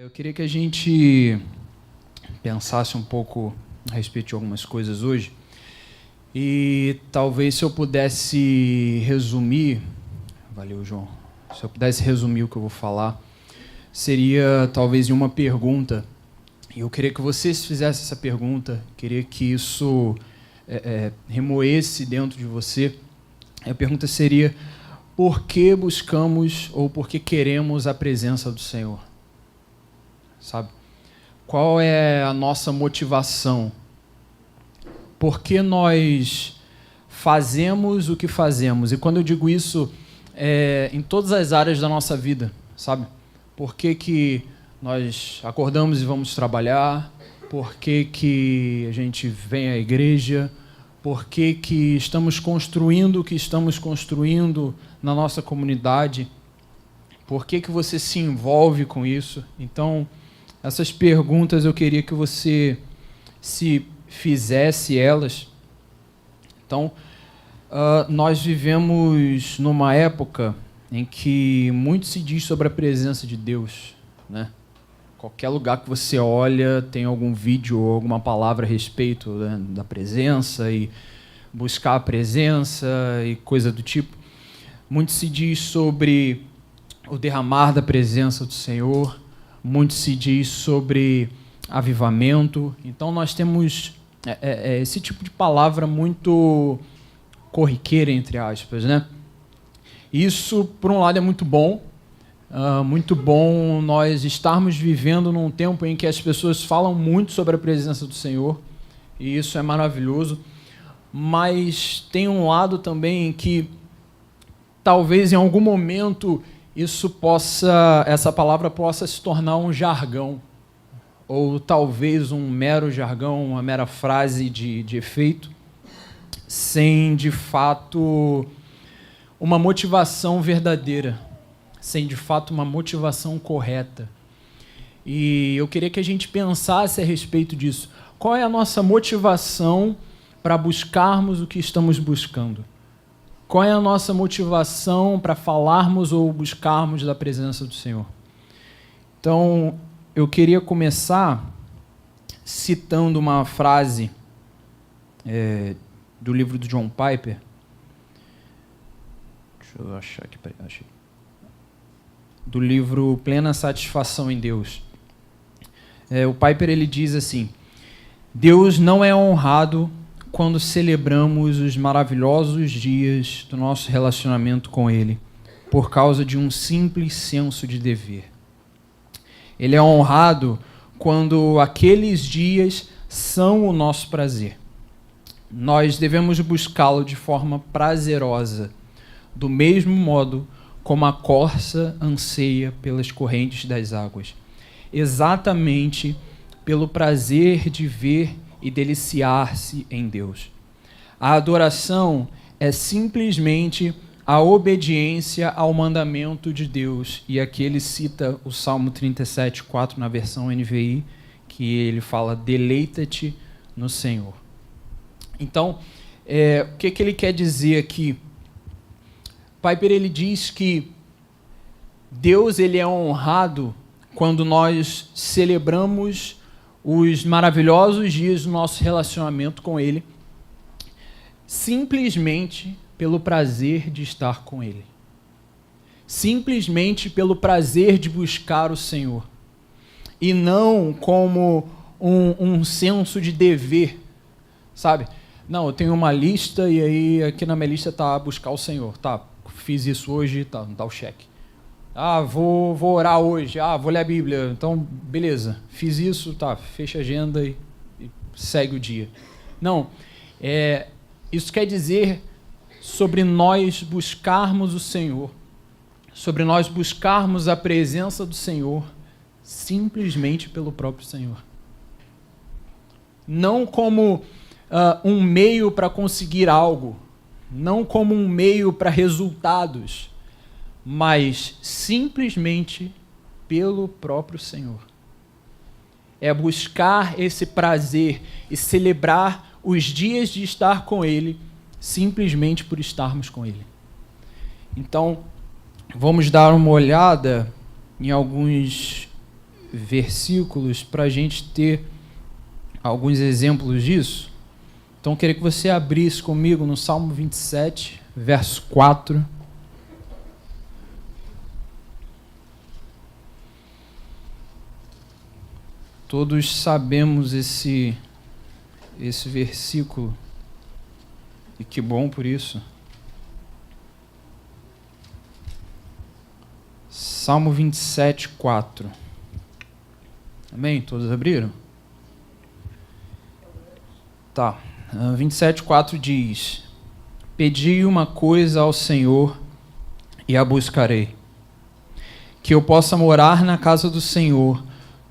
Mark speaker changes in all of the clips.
Speaker 1: Eu queria que a gente pensasse um pouco a respeito de algumas coisas hoje. E talvez se eu pudesse resumir... Valeu, João. Se eu pudesse resumir o que eu vou falar, seria talvez em uma pergunta. E eu queria que vocês fizessem essa pergunta, queria que isso remoesse dentro de você. A pergunta seria: por que buscamos ou por que queremos a presença do Senhor? Sabe? Qual é a nossa motivação? Por que nós fazemos o que fazemos? E quando eu digo isso, em todas as áreas da nossa vida, sabe? Por que nós acordamos e vamos trabalhar? Por que a gente vem à igreja? Por que estamos construindo o que estamos construindo na nossa comunidade? Por que você se envolve com isso? Então, essas perguntas eu queria que você se fizesse elas. Então, nós vivemos numa época em que muito se diz sobre a presença de Deus, né? Qualquer lugar que você olha tem algum vídeo ou alguma palavra a respeito, né, da presença e buscar a presença e coisa do tipo. Muito se diz sobre o derramar da presença do Senhor. Muito se diz sobre avivamento. Então nós temos esse tipo de palavra muito corriqueira, entre aspas, né? Isso, por um lado, é muito bom. Muito bom nós estarmos vivendo num tempo em que as pessoas falam muito sobre a presença do Senhor. E isso é maravilhoso. Mas tem um lado também em que talvez em algum momento essa palavra possa se tornar um jargão, ou talvez um mero jargão, uma mera frase de efeito, sem de fato uma motivação verdadeira, sem de fato uma motivação correta. E eu queria que a gente pensasse a respeito disso. Qual é a nossa motivação para buscarmos o que estamos buscando? Qual é a nossa motivação para falarmos ou buscarmos da presença do Senhor? Então, eu queria começar citando uma frase do livro do John Piper. Deixa eu achar aqui. Achei. Do livro Plena Satisfação em Deus. O Piper ele diz assim: Deus não é honrado quando celebramos os maravilhosos dias do nosso relacionamento com Ele, por causa de um simples senso de dever. Ele é honrado quando aqueles dias são o nosso prazer. Nós devemos buscá-lo de forma prazerosa, do mesmo modo como a corça anseia pelas correntes das águas, exatamente pelo prazer de ver e deliciar-se em Deus. A adoração é simplesmente a obediência ao mandamento de Deus. E aqui ele cita o Salmo 37:4 na versão NVI, que ele fala: deleita-te no Senhor. Então, o que ele quer dizer aqui? Piper ele diz que Deus ele é honrado quando nós celebramos os maravilhosos dias do nosso relacionamento com Ele, simplesmente pelo prazer de estar com Ele. Simplesmente pelo prazer de buscar o Senhor. E não como um senso de dever, sabe? Não, eu tenho uma lista e aí aqui na minha lista está buscar o Senhor. Tá, fiz isso hoje, tá, dá o cheque. Vou orar hoje, vou ler a Bíblia, então beleza, fiz isso, tá, fecha a agenda e segue o dia. Não, isso quer dizer sobre nós buscarmos o Senhor, sobre nós buscarmos a presença do Senhor, simplesmente pelo próprio Senhor. Não como um meio para conseguir algo, não como um meio para resultados, mas simplesmente pelo próprio Senhor. É buscar esse prazer e celebrar os dias de estar com Ele, simplesmente por estarmos com Ele. Então, vamos dar uma olhada em alguns versículos para a gente ter alguns exemplos disso. Então eu queria que você abrisse comigo no Salmo 27, verso 4. Todos sabemos esse versículo, e que bom por isso. Salmo 27, 4. Amém? Todos abriram? Tá. 27, 4 diz: Pedi uma coisa ao Senhor e a buscarei, que eu possa morar na casa do Senhor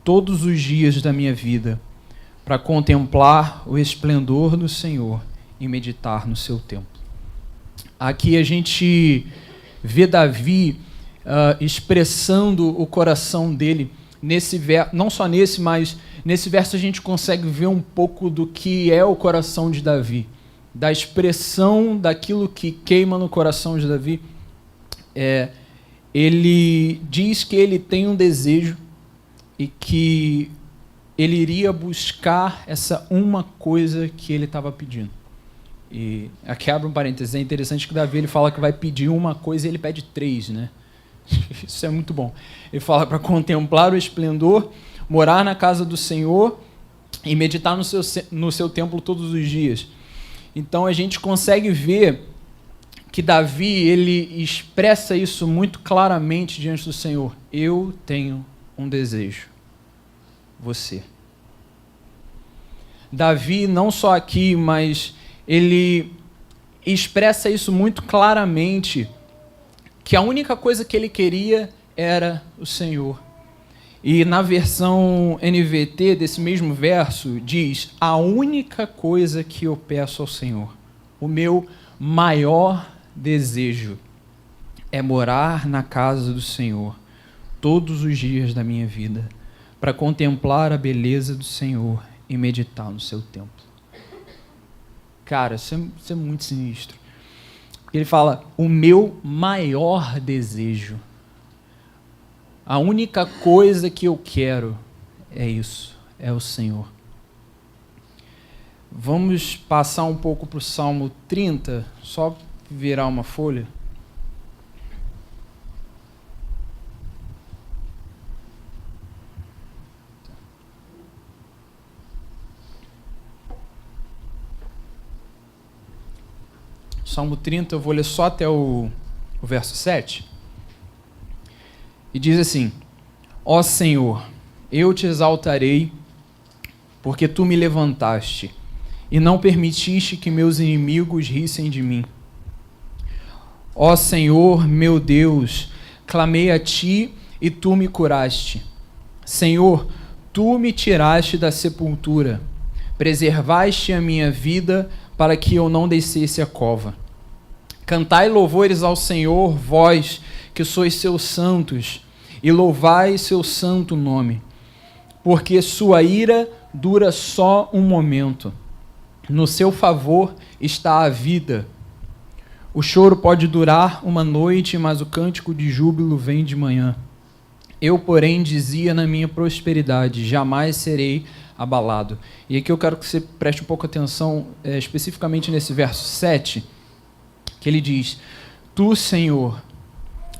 Speaker 1: todos os dias da minha vida, para contemplar o esplendor do Senhor e meditar no seu templo. Aqui a gente vê Davi expressando o coração dele nesse verso, não só nesse, mas nesse verso a gente consegue ver um pouco do que é o coração de Davi, da expressão daquilo que queima no coração de Davi. Ele diz que ele tem um desejo e que ele iria buscar essa uma coisa que ele estava pedindo. E aqui abre um parênteses, é interessante que Davi ele fala que vai pedir uma coisa e ele pede 3, né? Isso é muito bom. Ele fala para contemplar o esplendor, morar na casa do Senhor e meditar no seu templo todos os dias. Então a gente consegue ver que Davi ele expressa isso muito claramente diante do Senhor. Eu tenho um desejo. Você. Davi, não só aqui, mas ele expressa isso muito claramente, que a única coisa que ele queria era o Senhor. E na versão NVT desse mesmo verso, diz: a única coisa que eu peço ao Senhor, o meu maior desejo, é morar na casa do Senhor todos os dias da minha vida, para contemplar a beleza do Senhor e meditar no seu templo. Cara, isso é muito sinistro. Ele fala, o meu maior desejo, a única coisa que eu quero é isso, é o Senhor. Vamos passar um pouco para o Salmo 30, só virar uma folha. Salmo 30, eu vou ler só até o verso 7. E diz assim: Ó Senhor, eu te exaltarei, porque tu me levantaste, e não permitiste que meus inimigos rissem de mim. Ó Senhor, meu Deus, clamei a ti e tu me curaste. Senhor, tu me tiraste da sepultura, preservaste a minha vida para que eu não descesse a cova. Cantai louvores ao Senhor, vós que sois seus santos, e louvai seu santo nome, porque sua ira dura só um momento. No seu favor está a vida. O choro pode durar uma noite, mas o cântico de júbilo vem de manhã. Eu, porém, dizia na minha prosperidade, jamais serei abalado. E aqui eu quero que você preste um pouco atenção, especificamente nesse verso 7, que ele diz: Tu, Senhor,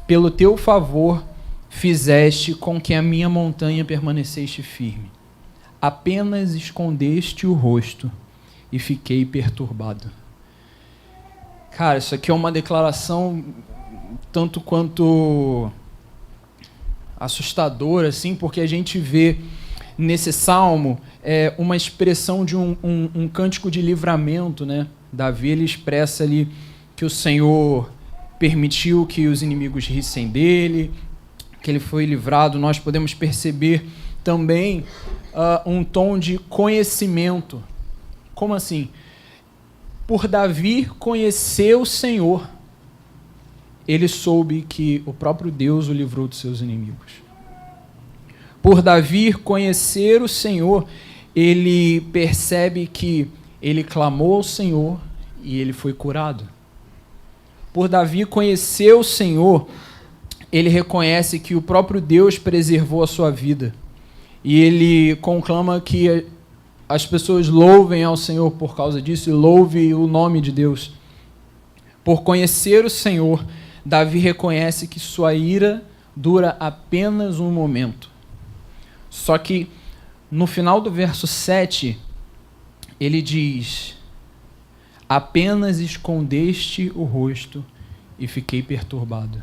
Speaker 1: pelo teu favor, fizeste com que a minha montanha permanecesse firme. Apenas escondeste o rosto e fiquei perturbado. Cara, isso aqui é uma declaração tanto quanto assustadora, assim, porque a gente vê nesse salmo uma expressão de um cântico de livramento, né? Davi ele expressa ali que o Senhor permitiu que os inimigos rissem dele, que ele foi livrado. Nós podemos perceber também um tom de conhecimento. Como assim? Por Davi conhecer o Senhor, ele soube que o próprio Deus o livrou dos seus inimigos. Por Davi conhecer o Senhor, ele percebe que ele clamou ao Senhor e ele foi curado. Por Davi conhecer o Senhor, ele reconhece que o próprio Deus preservou a sua vida. e ele conclama que as pessoas louvem ao Senhor por causa disso e louve o nome de Deus. Por conhecer o Senhor, Davi reconhece que sua ira dura apenas um momento. Só que no final do verso 7, ele diz: apenas escondeste o rosto e fiquei perturbado.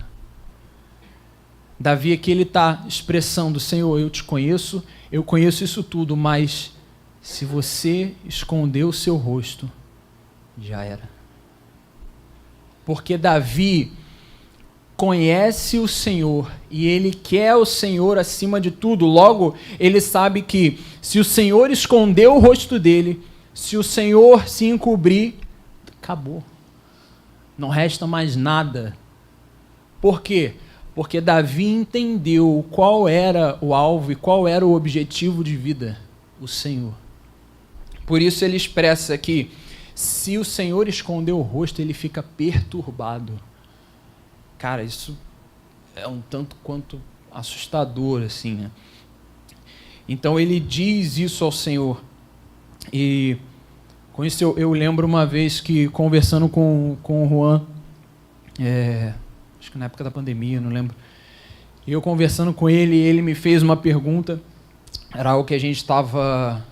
Speaker 1: Davi aqui ele está expressando: Senhor, eu te conheço, eu conheço isso tudo, mas se você esconder o seu rosto, já era. Porque Davi conhece o Senhor e ele quer o Senhor acima de tudo. Logo, ele sabe que se o Senhor esconder o rosto dele, se o Senhor se encobrir, acabou. Não resta mais nada. Por quê? Porque Davi entendeu qual era o alvo e qual era o objetivo de vida: o Senhor. Por isso ele expressa aqui: se o Senhor esconder o rosto, ele fica perturbado. Cara, isso é um tanto quanto assustador, assim, né? Então ele diz isso ao Senhor. E com isso eu lembro uma vez que, conversando com o Juan, acho que na época da pandemia, não lembro, e eu conversando com ele, ele me fez uma pergunta, era algo que a gente estava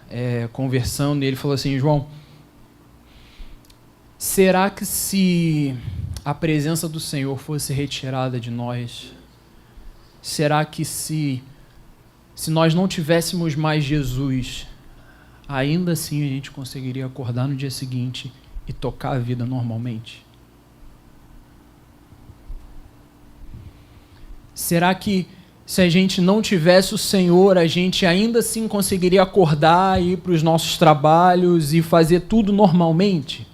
Speaker 1: conversando, e ele falou assim: João, será que se a presença do Senhor fosse retirada de nós, será que se nós não tivéssemos mais Jesus, ainda assim a gente conseguiria acordar no dia seguinte e tocar a vida normalmente? Será que se a gente não tivesse o Senhor, a gente ainda assim conseguiria acordar, ir para os nossos trabalhos e fazer tudo normalmente?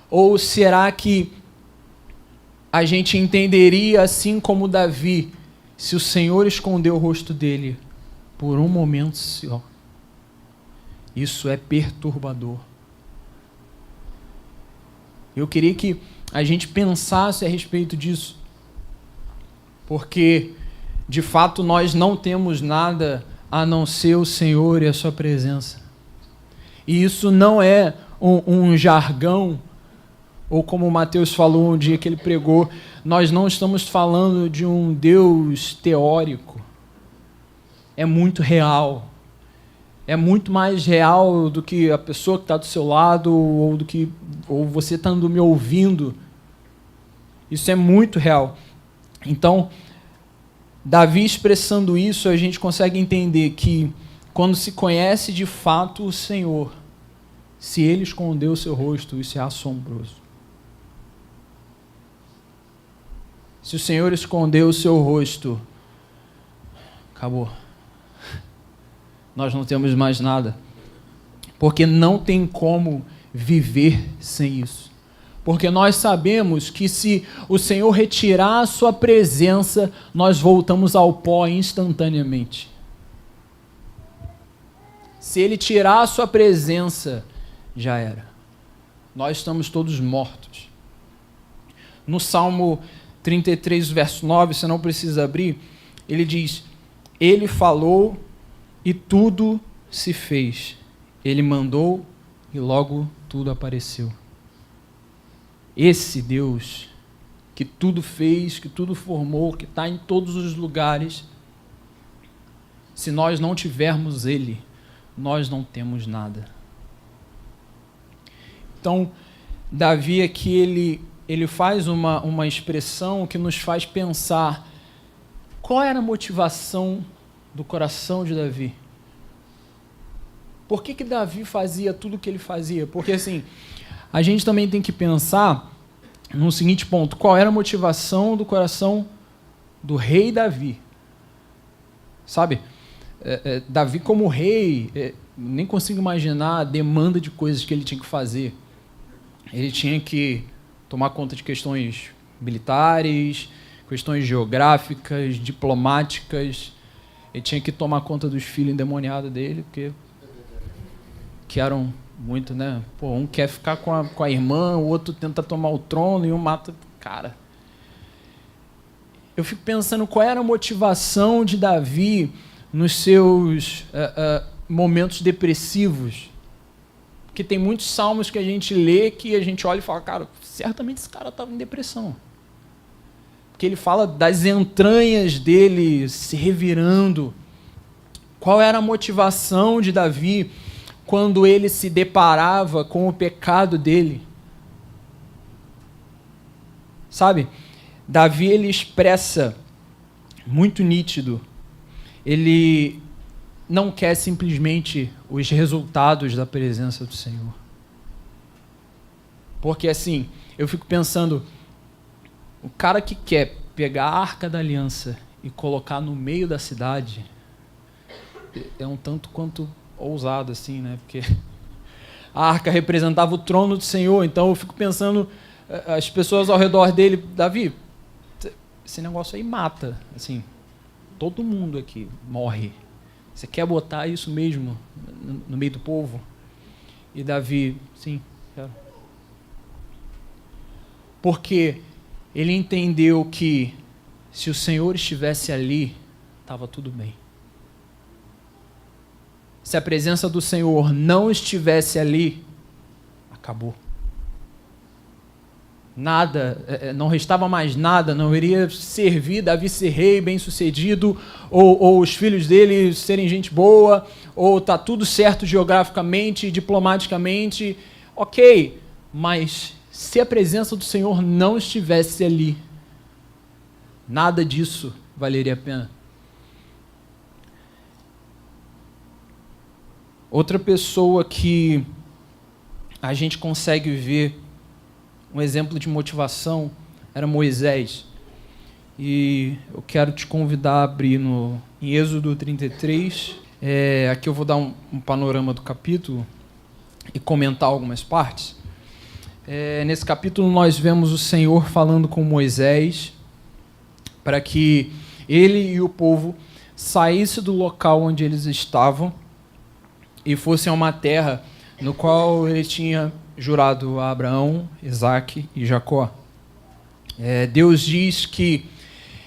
Speaker 1: Ou será que a gente entenderia, assim como Davi, se o Senhor escondeu o rosto dele por um momento só? Isso é perturbador. Eu queria que a gente pensasse a respeito disso, porque, de fato, nós não temos nada a não ser o Senhor e a sua presença. E isso não é um jargão, ou como o Mateus falou um dia que ele pregou, nós não estamos falando de um Deus teórico. É muito real. É muito mais real do que a pessoa que está do seu lado ou você estando me ouvindo. Isso é muito real. Então, Davi expressando isso, a gente consegue entender que quando se conhece de fato o Senhor, se ele escondeu o seu rosto, isso é assombroso. Se o Senhor escondeu o seu rosto, acabou. Nós não temos mais nada. Porque não tem como viver sem isso. Porque nós sabemos que se o Senhor retirar a sua presença, nós voltamos ao pó instantaneamente. Se ele tirar a sua presença, já era. Nós estamos todos mortos. No Salmo 33, verso 9, você não precisa abrir, ele diz: ele falou e tudo se fez. Ele mandou e logo tudo apareceu. Esse Deus que tudo fez, que tudo formou, que está em todos os lugares, se nós não tivermos Ele, nós não temos nada. Então, Davi aqui, ele faz uma expressão que nos faz pensar qual era a motivação do coração de Davi. Por que Davi fazia tudo o que ele fazia? Porque assim, a gente também tem que pensar no seguinte ponto: qual era a motivação do coração do rei Davi? Sabe, Davi como rei, nem consigo imaginar a demanda de coisas que ele tinha que fazer. Ele tinha que tomar conta de questões militares, questões geográficas, diplomáticas. Ele tinha que tomar conta dos filhos endemoniados dele, porque que eram muito, né? Pô, um quer ficar com a irmã, o outro tenta tomar o trono e um mata. Cara, eu fico pensando qual era a motivação de Davi nos seus momentos depressivos. Porque tem muitos salmos que a gente lê que a gente olha e fala, cara, certamente esse cara estava em depressão. Porque ele fala das entranhas dele se revirando. Qual era a motivação de Davi quando ele se deparava com o pecado dele? Sabe? Davi, ele expressa muito nítido. Ele não quer simplesmente os resultados da presença do Senhor. Porque assim, eu fico pensando, o cara que quer pegar a Arca da Aliança e colocar no meio da cidade é um tanto quanto ousado, assim, né? Porque a Arca representava o trono do Senhor, então eu fico pensando, as pessoas ao redor dele, Davi, esse negócio aí mata, assim, todo mundo aqui morre. Você quer botar isso mesmo no meio do povo? E Davi, sim, quero. Porque ele entendeu que se o Senhor estivesse ali, estava tudo bem. Se a presença do Senhor não estivesse ali, acabou. Nada, não restava mais nada, não iria servir Davi ser rei, bem-sucedido, ou os filhos dele serem gente boa, ou tá tudo certo geograficamente, diplomaticamente, ok, mas se a presença do Senhor não estivesse ali, nada disso valeria a pena. Outra pessoa que a gente consegue ver um exemplo de motivação era Moisés. E eu quero te convidar a abrir em Êxodo 33. Aqui eu vou dar um panorama do capítulo e comentar algumas partes. Nesse capítulo nós vemos o Senhor falando com Moisés para que ele e o povo saíssem do local onde eles estavam e fossem a uma terra no qual ele tinha jurado a Abraão, Isaque e Jacó. Deus diz que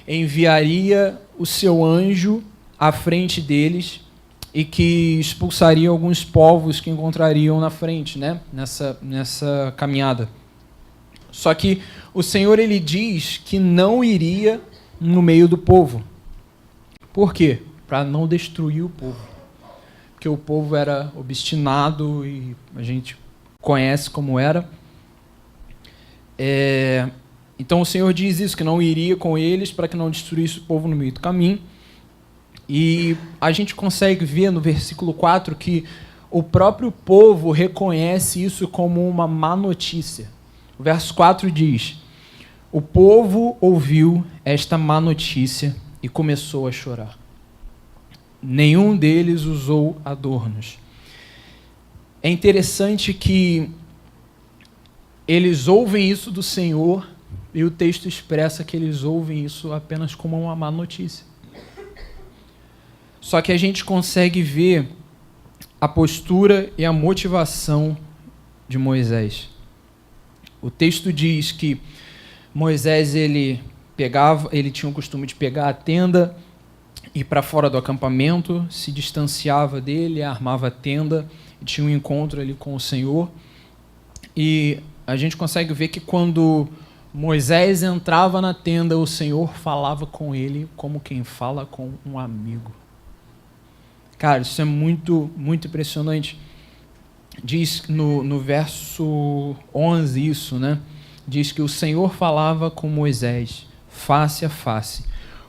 Speaker 1: enviaria o seu anjo à frente deles e que expulsaria alguns povos que encontrariam na frente, né? nessa caminhada. Só que o Senhor, ele diz que não iria no meio do povo. Por quê? Para não destruir o povo. Porque o povo era obstinado e a gente conhece como era. Então o Senhor diz isso, que não iria com eles para que não destruísse o povo no meio do caminho. E a gente consegue ver no versículo 4 que o próprio povo reconhece isso como uma má notícia. O verso 4 diz: o povo ouviu esta má notícia e começou a chorar. Nenhum deles usou adornos. É interessante que eles ouvem isso do Senhor e o texto expressa que eles ouvem isso apenas como uma má notícia. Só que a gente consegue ver a postura e a motivação de Moisés. O texto diz que Moisés ele tinha o costume de pegar a tenda, ir para fora do acampamento, se distanciava dele, armava a tenda, e tinha um encontro ali com o Senhor. E a gente consegue ver que quando Moisés entrava na tenda, o Senhor falava com ele como quem fala com um amigo. Cara, isso é muito, muito impressionante. Diz no verso 11 isso, né? Diz que o Senhor falava com Moisés, face a face,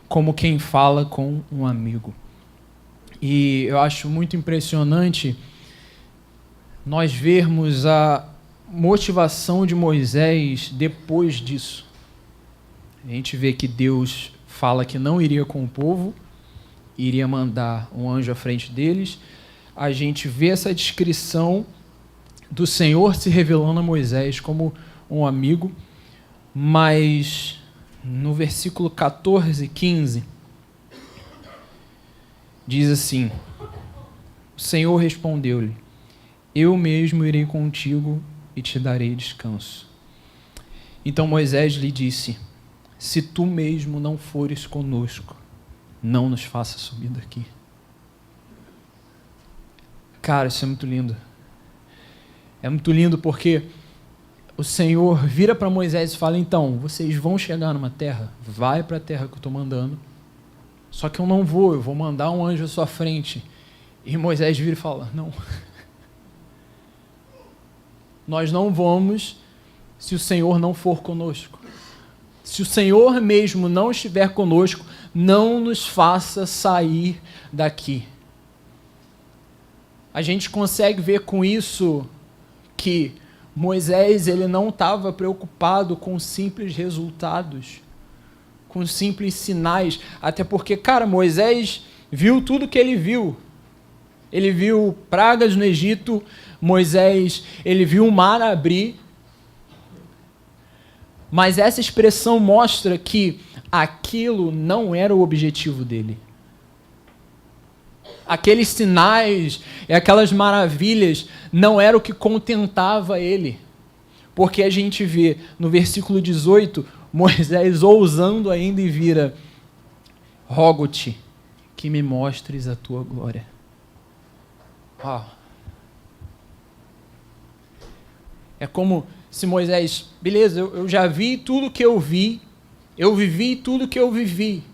Speaker 1: como quem fala com um amigo. E eu acho muito impressionante nós vermos a motivação de Moisés depois disso. A gente vê que Deus fala que não iria com o povo, iria mandar um anjo à frente deles. A gente vê essa descrição do Senhor se revelando a Moisés como um amigo, mas no versículo 14 e 15, diz assim: o Senhor respondeu-lhe: eu mesmo irei contigo e te darei descanso. Então Moisés lhe disse: se tu mesmo não fores conosco, não nos faça subir daqui. Cara, isso é muito lindo. É muito lindo porque o Senhor vira para Moisés e fala, então, vocês vão chegar numa terra, vai para a terra que eu estou mandando, só que eu não vou, eu vou mandar um anjo à sua frente. E Moisés vira e fala, não. Nós não vamos se o Senhor não for conosco. Se o Senhor mesmo não estiver conosco, não nos faça sair daqui. A gente consegue ver com isso que Moisés ele não estava preocupado com simples resultados, com simples sinais, até porque, cara, Moisés viu tudo que ele viu. Ele viu pragas no Egito, Moisés, ele viu o mar abrir. Mas essa expressão mostra que aquilo não era o objetivo dele. Aqueles sinais e aquelas maravilhas não era o que contentava ele. Porque a gente vê no versículo 18, Moisés ousando ainda e vira, rogo-te que me mostres a tua glória. É como se Moisés, beleza, eu já vi tudo que eu vi, eu vivi tudo que eu vivi,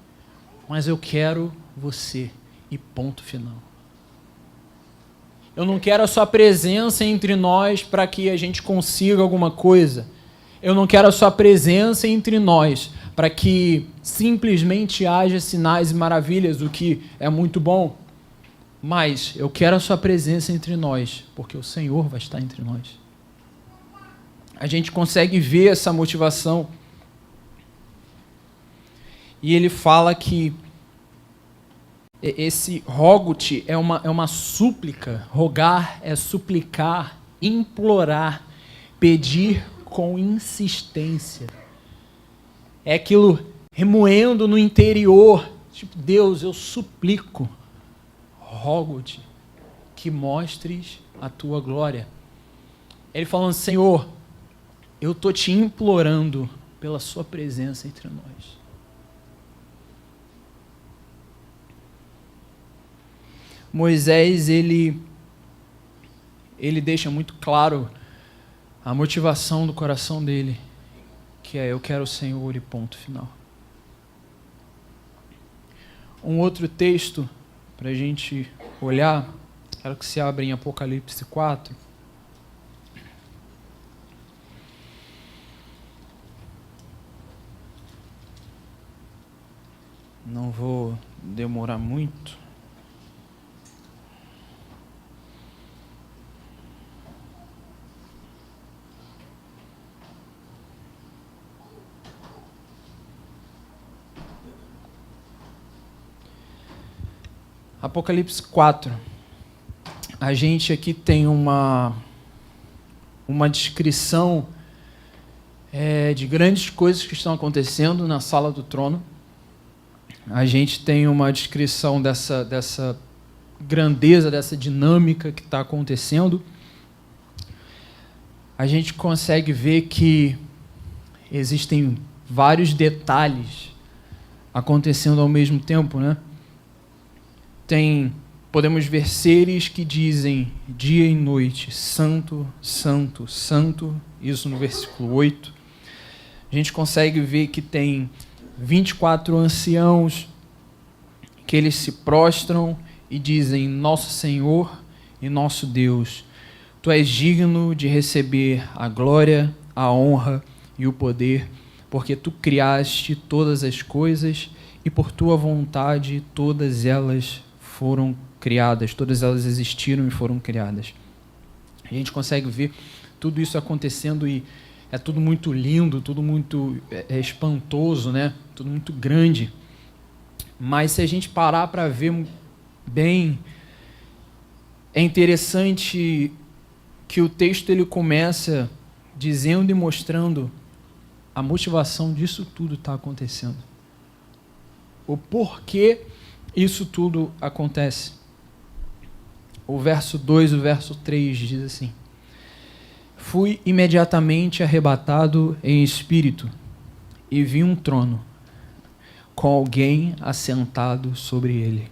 Speaker 1: mas eu quero você, e ponto final. Eu não quero a sua presença entre nós para que a gente consiga alguma coisa. Eu não quero a sua presença entre nós para que simplesmente haja sinais e maravilhas, o que é muito bom. Mas eu quero a sua presença entre nós, porque o Senhor vai estar entre nós. A gente consegue ver essa motivação. E ele fala que esse rogo-te é uma súplica. Rogar é suplicar, implorar, pedir com insistência. É aquilo remoendo no interior. Tipo, Deus, eu suplico, rogo-te que mostres a tua glória. Ele falando, Senhor, eu estou te implorando pela sua presença entre nós. Moisés, ele deixa muito claro a motivação do coração dele, que é eu quero o Senhor e ponto final. Um outro texto para a gente olhar, quero que se abra em Apocalipse 4. Não vou demorar muito. Apocalipse 4. A gente aqui tem uma descrição de grandes coisas que estão acontecendo na sala do trono. A gente tem uma descrição dessa grandeza, dessa dinâmica que está acontecendo. A gente consegue ver que existem vários detalhes acontecendo ao mesmo tempo, né? Podemos ver seres que dizem dia e noite, santo, santo, santo, isso no versículo 8. A gente consegue ver que tem 24 anciãos que eles se prostram e dizem, nosso Senhor e nosso Deus, tu és digno de receber a glória, a honra e o poder, porque tu criaste todas as coisas e por tua vontade todas elas foram criadas, todas elas existiram e foram criadas. A gente consegue ver tudo isso acontecendo e é tudo muito lindo, tudo muito espantoso, né? Tudo muito grande. Mas se a gente parar para ver bem, é interessante que o texto ele começa dizendo e mostrando a motivação disso tudo está acontecendo. O porquê isso tudo acontece. O verso 2 e o verso 3 diz assim: fui imediatamente arrebatado em espírito e vi um trono com alguém assentado sobre ele.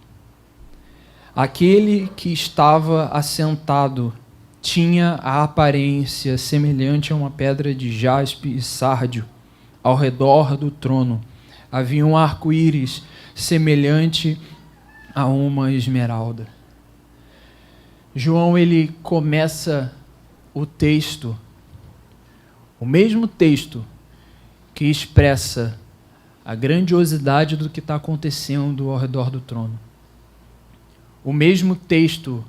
Speaker 1: Aquele que estava assentado tinha a aparência semelhante a uma pedra de jaspe e sárdio. Ao redor do trono havia um arco-íris semelhante a uma esmeralda. João, ele começa o texto, o mesmo texto que expressa a grandiosidade do que está acontecendo ao redor do trono. O mesmo texto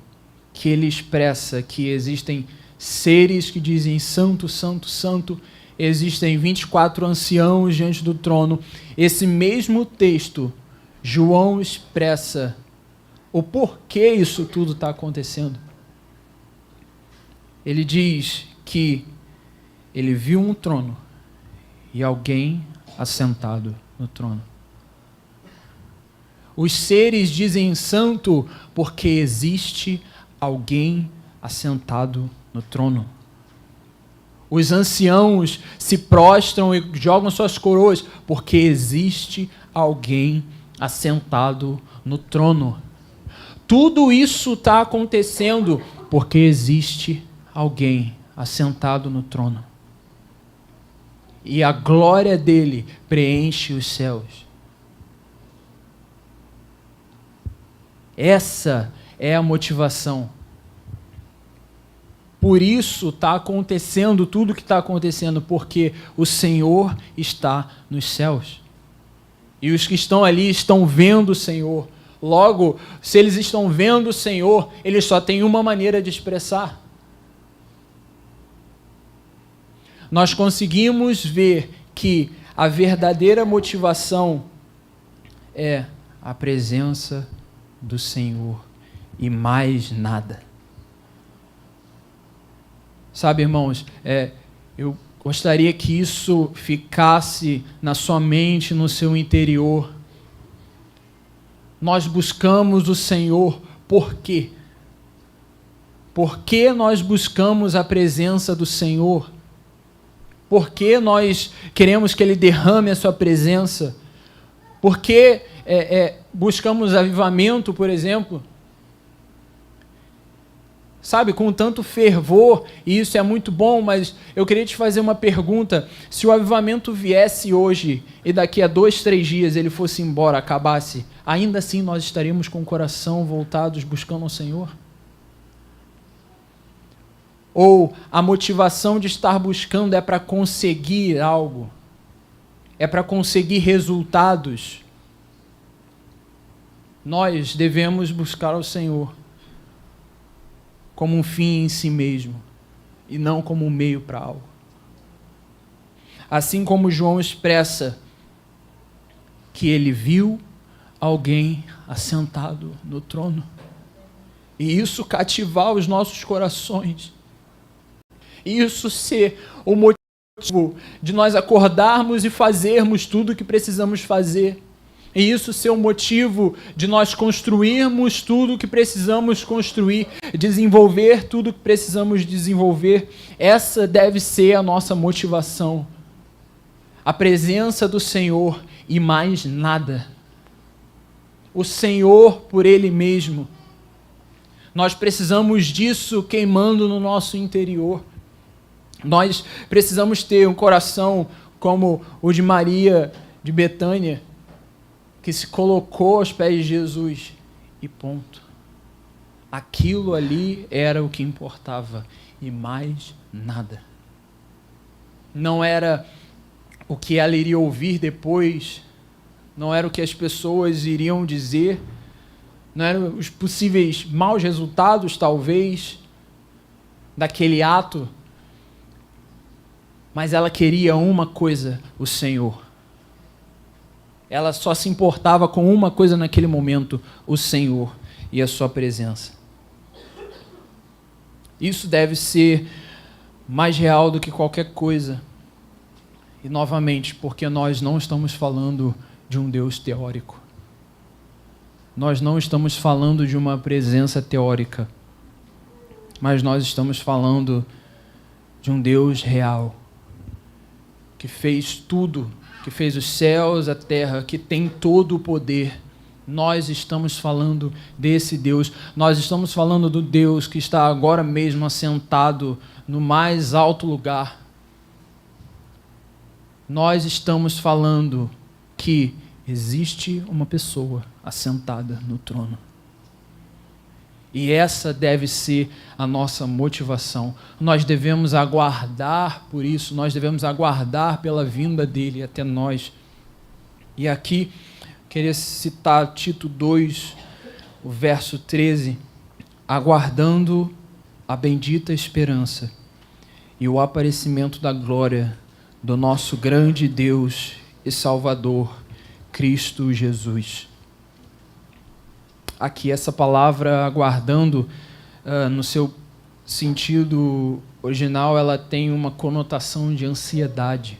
Speaker 1: que ele expressa que existem seres que dizem santo, santo, santo, existem 24 anciãos diante do trono. Esse mesmo texto, João expressa o porquê isso tudo está acontecendo. Ele diz que ele viu um trono e alguém assentado no trono. Os seres dizem santo porque existe alguém assentado no trono. Os anciãos se prostram e jogam suas coroas porque existe alguém assentado no trono. Tudo isso está acontecendo porque existe alguém assentado no trono. E a glória dele preenche os céus. Essa é a motivação. Por isso está acontecendo tudo o que está acontecendo, porque o Senhor está nos céus. E os que estão ali estão vendo o Senhor. Logo, se eles estão vendo o Senhor, eles só têm uma maneira de expressar. Nós conseguimos ver que a verdadeira motivação é a presença do Senhor e mais nada. Sabe, irmãos, eu gostaria que isso ficasse na sua mente, no seu interior. Nós buscamos o Senhor por quê? Por que nós buscamos a presença do Senhor? Por que nós queremos que Ele derrame a sua presença? Por que buscamos avivamento, por exemplo? Sabe, com tanto fervor, e isso é muito bom, mas eu queria te fazer uma pergunta. Se o avivamento viesse hoje e daqui a 2, 3 dias ele fosse embora, acabasse, ainda assim nós estaríamos com o coração voltados buscando o Senhor? Ou a motivação de estar buscando é para conseguir algo? É para conseguir resultados? Nós devemos buscar o Senhor como um fim em si mesmo, e não como um meio para algo. Assim como João expressa que ele viu alguém assentado no trono, e isso cativar os nossos corações, e isso ser o motivo de nós acordarmos e fazermos tudo o que precisamos fazer, e isso ser o motivo de nós construirmos tudo o que precisamos construir, desenvolver tudo o que precisamos desenvolver. Essa deve ser a nossa motivação. A presença do Senhor e mais nada. O Senhor por Ele mesmo. Nós precisamos disso queimando no nosso interior. Nós precisamos ter um coração como o de Maria de Betânia, que se colocou aos pés de Jesus e ponto. Aquilo ali era o que importava e mais nada. Não era o que ela iria ouvir depois, não era o que as pessoas iriam dizer, não eram os possíveis maus resultados, talvez, daquele ato, mas ela queria uma coisa, o Senhor. Ela só se importava com uma coisa naquele momento, o Senhor e a sua presença. Isso deve ser mais real do que qualquer coisa. E novamente, porque nós não estamos falando de um Deus teórico. Nós não estamos falando de uma presença teórica. Mas nós estamos falando de um Deus real, que fez tudo, que fez os céus, a terra, que tem todo o poder Nós estamos falando desse Deus. Nós estamos falando do Deus que está agora mesmo assentado no mais alto lugar. Nós estamos falando que existe uma pessoa assentada no trono. E essa deve ser a nossa motivação. Nós devemos aguardar por isso, nós devemos aguardar pela vinda dele até nós. E aqui, queria citar Tito 2, o verso 13, aguardando a bendita esperança e o aparecimento da glória do nosso grande Deus e Salvador, Cristo Jesus. Aqui essa palavra aguardando, no seu sentido original, ela tem uma conotação de ansiedade.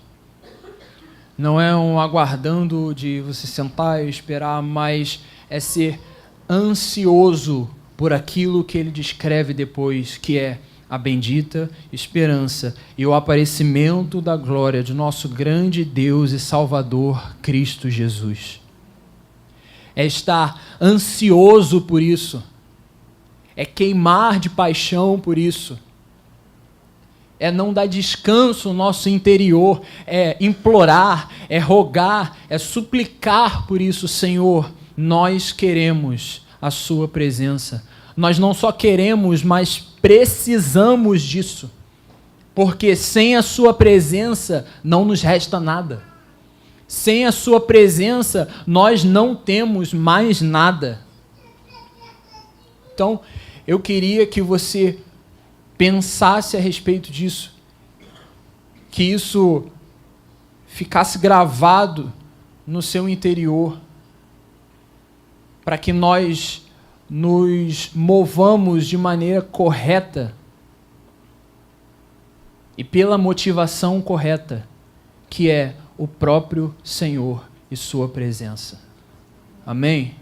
Speaker 1: Não é um aguardando de você sentar e esperar, mas é ser ansioso por aquilo que ele descreve depois, que é a bendita esperança e o aparecimento da glória de nosso grande Deus e Salvador, Cristo Jesus. É estar ansioso por isso, é queimar de paixão por isso, é não dar descanso ao nosso interior, é implorar, é rogar, é suplicar por isso. Senhor, nós queremos a sua presença. Nós não só queremos, mas precisamos disso, porque sem a sua presença não nos resta nada. Sem a sua presença, nós não temos mais nada. Então, eu queria que você pensasse a respeito disso, que isso ficasse gravado no seu interior, para que nós nos movamos de maneira correta e pela motivação correta, que é o próprio Senhor e sua presença. Amém?